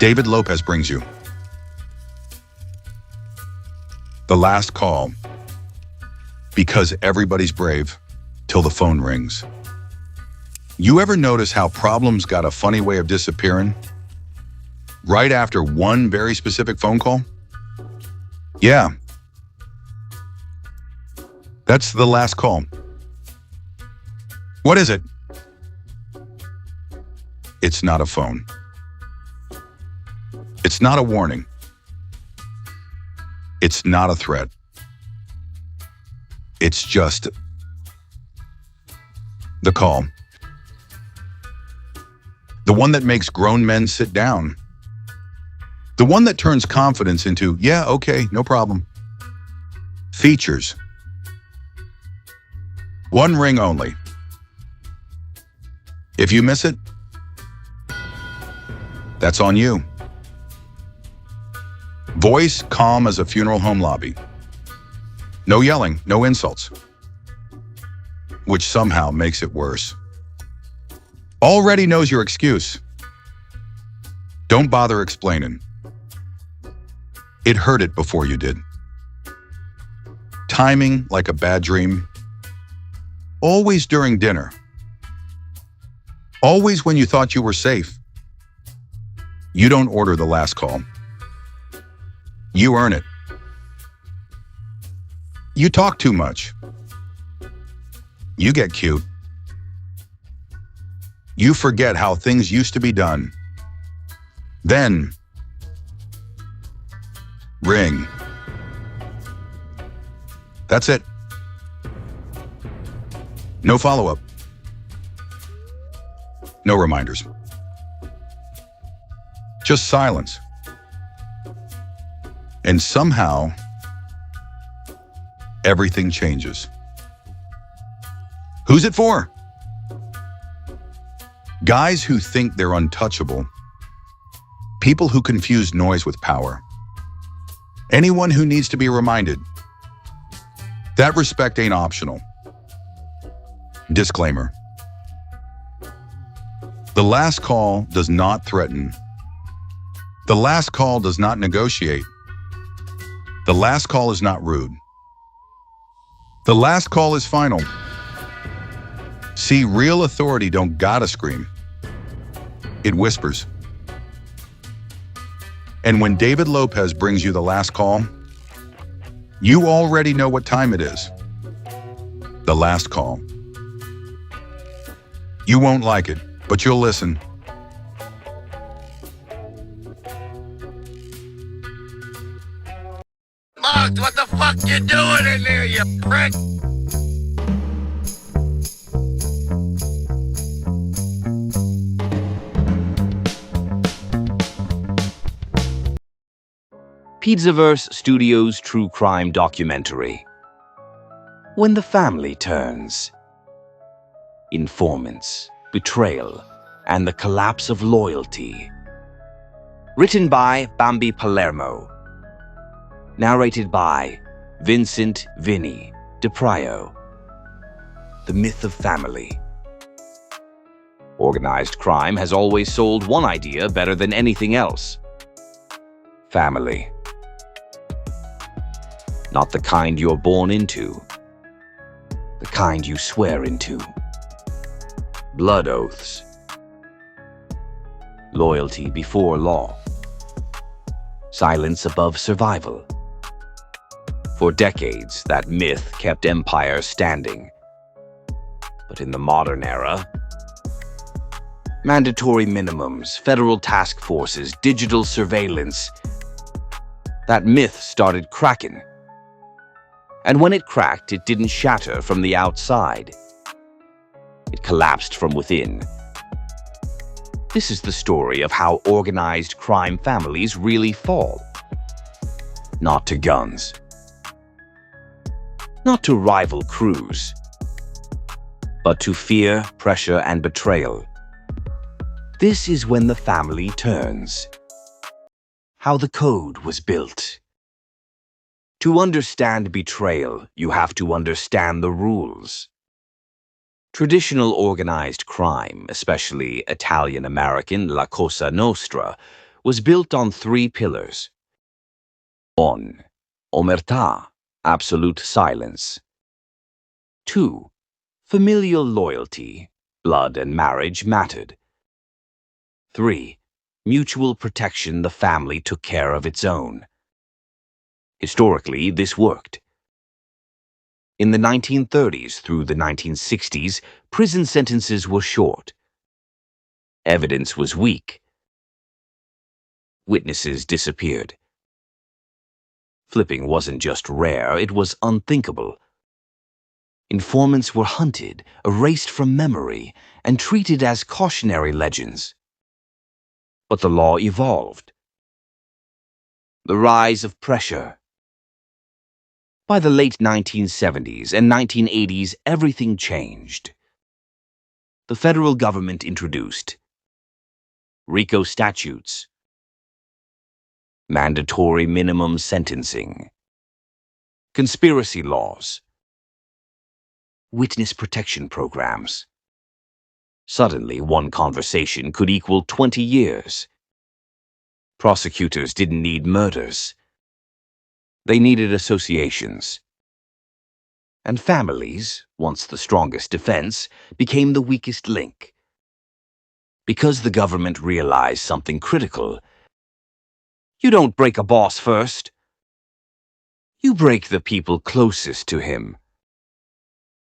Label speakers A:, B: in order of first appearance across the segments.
A: David Lopez brings you The Last Call, because everybody's brave till the phone rings. You ever notice how problems got a funny way of disappearing right after one very specific phone call? Yeah, that's The Last Call. What is it? It's not a phone. It's not a warning. It's not a threat. It's just the call. The one that makes grown men sit down. The one that turns confidence into, yeah, okay, no problem. Features. One ring only. If you miss it, that's on you. Voice calm as a funeral home lobby. No yelling, no insults. Which somehow makes it worse. Already knows your excuse. Don't bother explaining. It heard it before you did. Timing like a bad dream. Always during dinner. Always when you thought you were safe. You don't order the last call. You earn it. You talk too much. You get cute. You forget how things used to be done. Then, ring. That's it. No follow-up. No reminders. Just silence. And somehow, everything changes. Who's it for? Guys who think they're untouchable. People who confuse noise with power. Anyone who needs to be reminded. That respect ain't optional. Disclaimer. The last call does not threaten. The last call does not negotiate. The last call is not rude. The last call is final. See, real authority don't gotta scream. It whispers. And when David Lopez brings you the last call, you already know what time it is. The last call. You won't like it, but you'll listen.
B: Muggs, what the fuck you doing in there, you prick?
C: Pizzaverse Studios true crime documentary. When the Family Turns. Informants, Betrayal, and the Collapse of Loyalty. Written by Bambi Palermo. Narrated by Vincent Vinny DePrio. The Myth of Family. Organized crime has always sold one idea better than anything else. Family. Not the kind you're born into. The kind you swear into. Blood oaths. Loyalty before law. Silence above survival. For decades, that myth kept empires standing. But in the modern era, mandatory minimums, federal task forces, digital surveillance, that myth started cracking. And when it cracked, it didn't shatter from the outside. It collapsed from within. This is the story of how organized crime families really fall. Not to guns. Not to rival crews. But to fear, pressure, and betrayal. This is when the family turns. How the code was built. To understand betrayal, you have to understand the rules. Traditional organized crime, especially Italian-American La Cosa Nostra, was built on 3 pillars. 1. Omerta, absolute silence. 2. Familial loyalty, blood and marriage mattered. 3. Mutual protection, the family took care of its own. Historically, this worked. In the 1930s through the 1960s, prison sentences were short. Evidence was weak. Witnesses disappeared. Flipping wasn't just rare, it was unthinkable. Informants were hunted, erased from memory, and treated as cautionary legends. But the law evolved. The rise of pressure. By the late 1970s and 1980s, everything changed. The federal government introduced RICO statutes, mandatory minimum sentencing, conspiracy laws, witness protection programs. Suddenly, one conversation could equal 20 years. Prosecutors didn't need murders. They needed associations. And families, once the strongest defense, became the weakest link. Because the government realized something critical. You don't break a boss first. You break the people closest to him.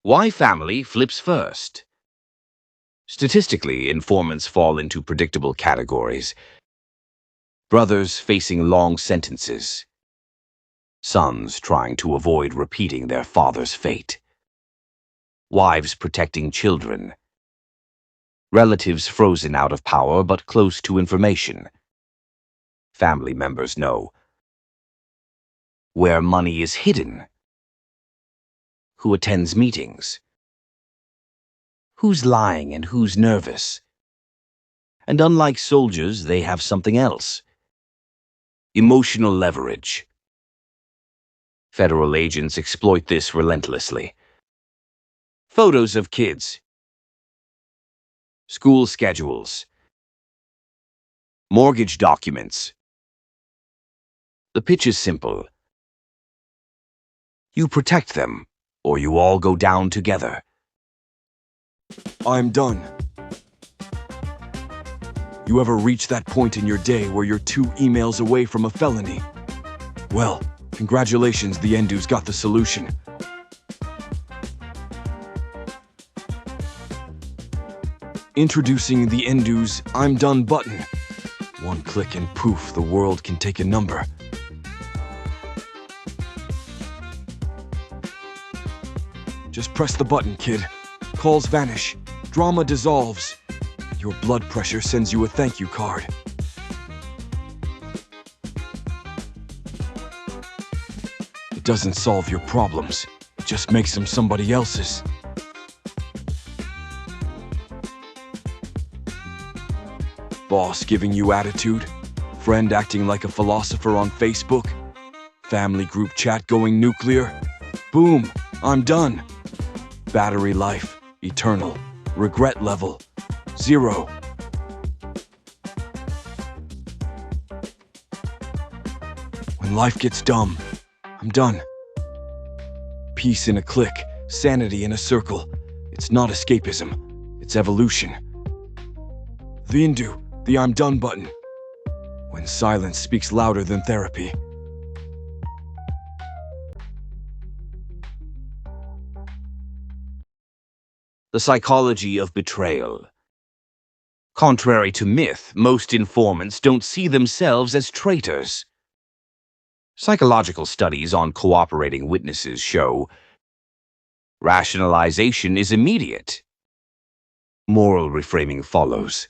C: Why family flips first? Statistically, informants fall into predictable categories. Brothers facing long sentences. Sons trying to avoid repeating their father's fate. Wives protecting children. Relatives frozen out of power but close to information. Family members know where money is hidden. Who attends meetings. Who's lying and who's nervous. And unlike soldiers, they have something else. Emotional leverage. Federal agents exploit this relentlessly. Photos of kids. School schedules. Mortgage documents. The pitch is simple. You protect them, or you all go down together.
D: I'm done. You ever reach that point in your day where you're 2 emails away from a felony? Well, congratulations, the Endu's got the solution. Introducing the Endu's I'm Done button. One click and poof, the world can take a number. Just press the button, kid. Calls vanish. Drama dissolves. Your blood pressure sends you a thank you card. It doesn't solve your problems. It just makes them somebody else's. Boss giving you attitude? Friend acting like a philosopher on Facebook? Family group chat going nuclear? Boom! I'm done. Battery life, eternal. Regret level, 0. When life gets dumb, I'm done. Peace in a click, sanity in a circle. It's not escapism, it's evolution. The Endu, the I'm done button. When silence speaks louder than therapy.
C: The psychology of betrayal. Contrary to myth, most informants don't see themselves as traitors. Psychological studies on cooperating witnesses show rationalization is immediate. Moral reframing follows.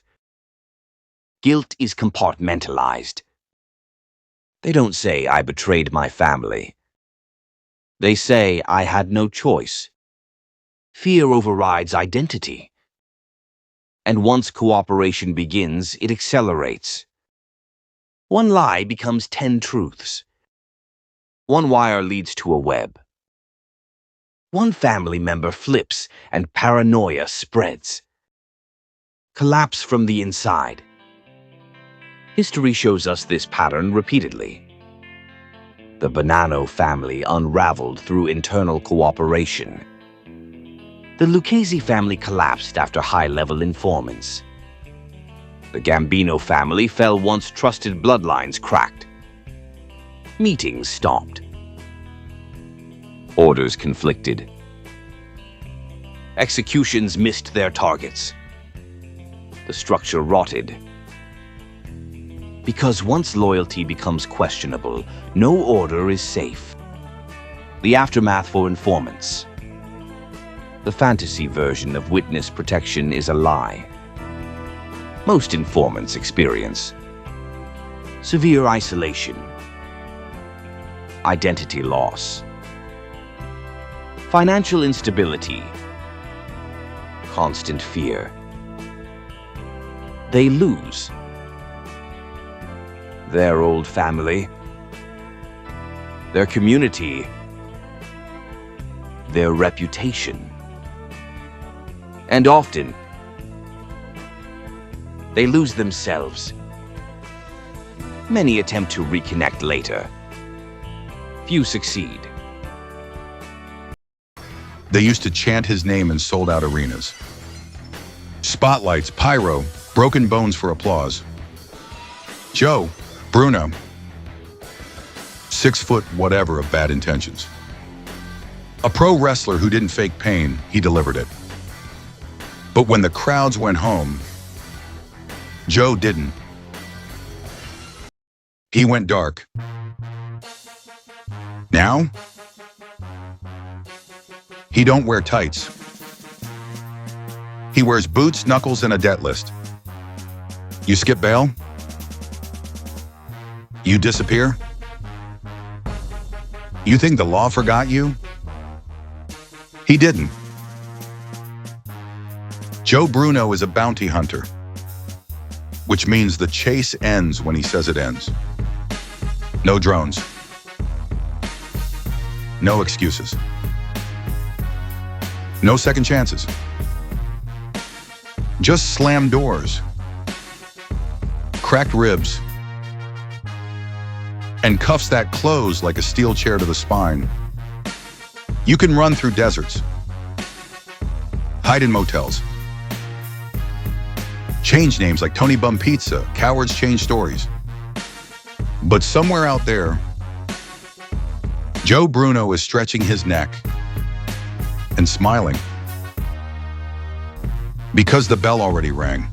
C: Guilt is compartmentalized. They don't say, I betrayed my family. They say, I had no choice. Fear overrides identity. And once cooperation begins, it accelerates. One lie becomes 10 truths. One wire leads to a web. One family member flips and paranoia spreads. Collapse from the inside. History shows us this pattern repeatedly. The Bonanno family unraveled through internal cooperation. The Lucchese family collapsed after high-level informants. The Gambino family fell once trusted bloodlines cracked. Meetings stopped. Orders conflicted. Executions missed their targets. The structure rotted. Because once loyalty becomes questionable, no order is safe. The aftermath for informants. The fantasy version of witness protection is a lie. Most informants experience severe isolation, identity loss, financial instability, constant fear. They lose their old family, their community, their reputation. And often, they lose themselves. Many attempt to reconnect later. Few succeed.
A: They used to chant his name in sold-out arenas. Spotlights, pyro, broken bones for applause. Joe, Bruno, 6 foot whatever of bad intentions. A pro wrestler who didn't fake pain, he delivered it. But when the crowds went home, Joe didn't. He went dark. Now, he don't wear tights. He wears boots, knuckles, and a debt list. You skip bail? You disappear? You think the law forgot you? He didn't. Joe Bruno is a bounty hunter, which means the chase ends when he says it ends. No drones. No excuses. No second chances. Just slam doors, cracked ribs, and cuffs that close like a steel chair to the spine. You can run through deserts, hide in motels, change names like Tony Bum Pizza, cowards change stories. But somewhere out there, Joe Bruno is stretching his neck and smiling because the bell already rang.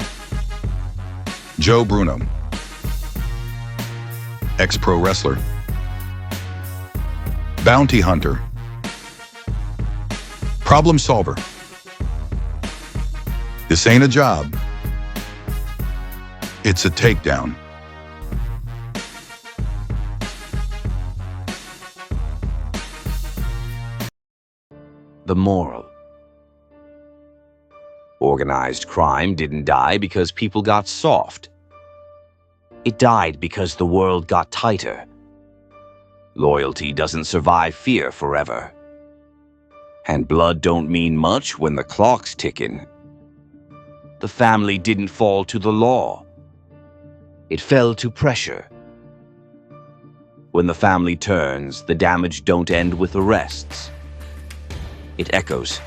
A: Joe Bruno, ex-pro wrestler, bounty hunter, problem solver. This ain't a job. It's a takedown.
C: The moral. Organized crime didn't die because people got soft. It died because the world got tighter. Loyalty doesn't survive fear forever. And blood don't mean much when the clock's ticking. The family didn't fall to the law. It fell to pressure. When the family turns, the damage don't end with arrests. It echoes.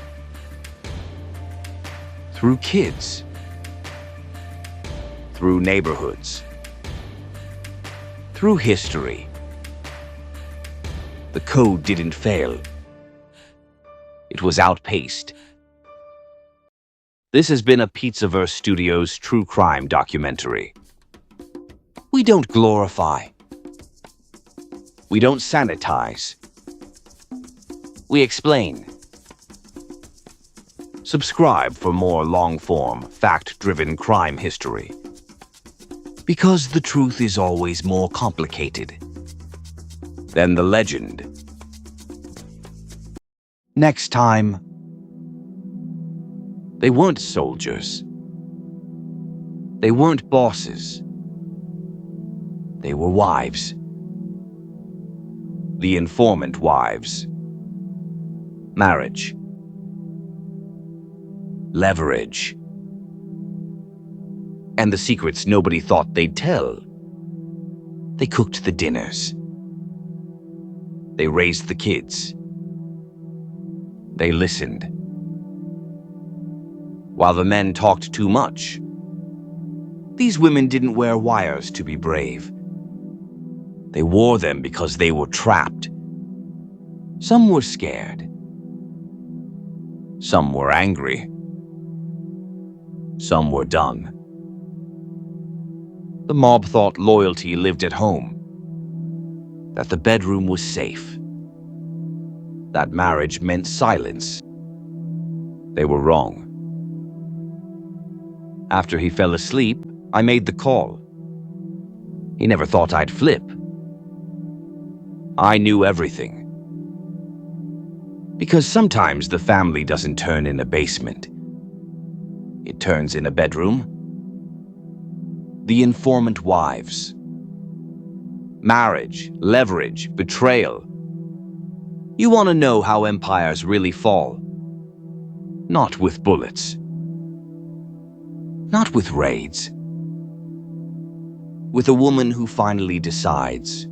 C: Through kids. Through neighborhoods. Through history. The code didn't fail. It was outpaced. This has been a Pizzaverse Studios true crime documentary. We don't glorify. We don't sanitize. We explain. Subscribe for more long-form, fact-driven crime history. Because the truth is always more complicated than the legend. Next time, they weren't soldiers. They weren't bosses. They were wives. The informant wives. Marriage. Leverage. And the secrets nobody thought they'd tell. They cooked the dinners. They raised the kids. They listened. While the men talked too much, these women didn't wear wires to be brave. They wore them because they were trapped. Some were scared. Some were angry. Some were done. The mob thought loyalty lived at home, that the bedroom was safe, that marriage meant silence. They were wrong. After he fell asleep, I made the call. He never thought I'd flip. I knew everything. Because sometimes the family doesn't turn in a basement. It turns in a bedroom. The informant wives. Marriage, leverage, betrayal. You want to know how empires really fall? Not with bullets. Not with raids. With a woman who finally decides.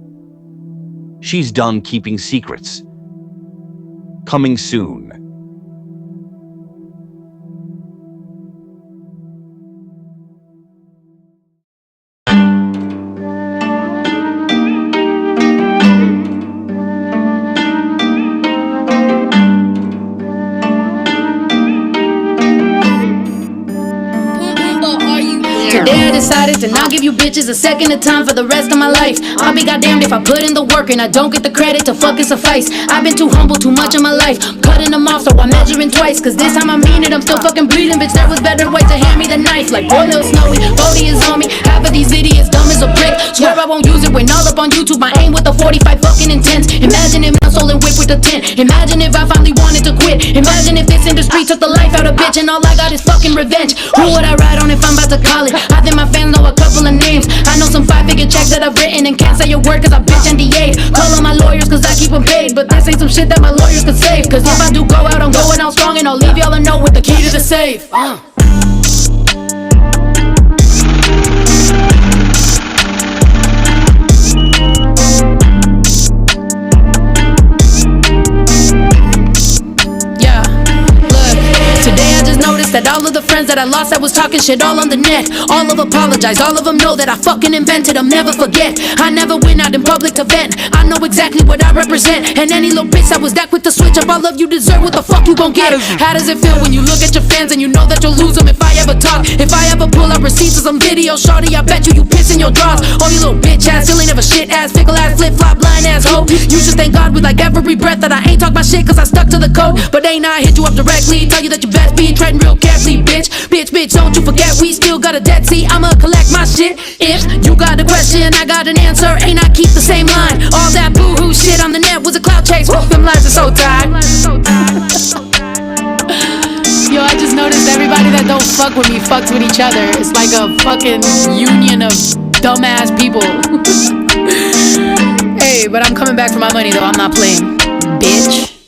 C: She's done keeping secrets. Coming soon.
E: Today I decided to not give you bitches a second of time for the rest of my life. I'll be goddamned if I put in the work and I don't get the credit to fucking suffice. I've been too humble too much of my life, cutting them off so I'm measuring twice. Cause this time I mean it, I'm still fucking bleeding. Bitch, there was better way to hand me the knife. Like boy, little Snowy, Bodie is on me. Half of these idiots dumb as a brick. Swear I won't use it when all up on YouTube. I aim with a 45 fucking intense. Imagine if my soul and whip with a 10. Imagine if I finally wanted to quit. Imagine if this industry took the life out of bitch and all I got is fucking revenge. Who would I ride on if I'm about to call it? I think my fans know a couple of names. I know some 5-figure checks that I've written and can't say a word cause I bitch NDA'd. Call on my lawyers cause I keep them paid, but this ain't some shit that my lawyers could save. Cause if I do go out, I'm going out strong and I'll leave y'all a note with the key to the safe. That all of the friends that I lost that was talking shit all on the net, all of apologize, all of them know that I fucking invented, I'll never forget. I never went out in public to vent. I know exactly what I represent, and any little bitch that was that quick to switch up all of you deserve what the fuck you gon' get. How does it feel when you look at your fans and you know that you'll lose them if I ever talk? If I ever pull up receipts of some video, shorty, I bet you piss in your drawers. Oh, you little bitch ass, silly never shit ass, fickle ass, flip flop, blind ass hoe. You should thank God with like every breath that I ain't talk my shit cause I stuck to the code. But ain't I hit you up directly, tell you that you best be treading real carefully, bitch. Bitch, don't you forget we still got a debt. See, I'ma collect my shit. If you got a question, I got an answer. Ain't I keep the same line? All that boo-hoo shit on the net was a clout chase. Them lives are so tired. Yo, I just noticed everybody that don't fuck with me fucks with each other. It's like a fucking union of dumbass people. Hey, but I'm coming back for my money though, I'm not playing, bitch.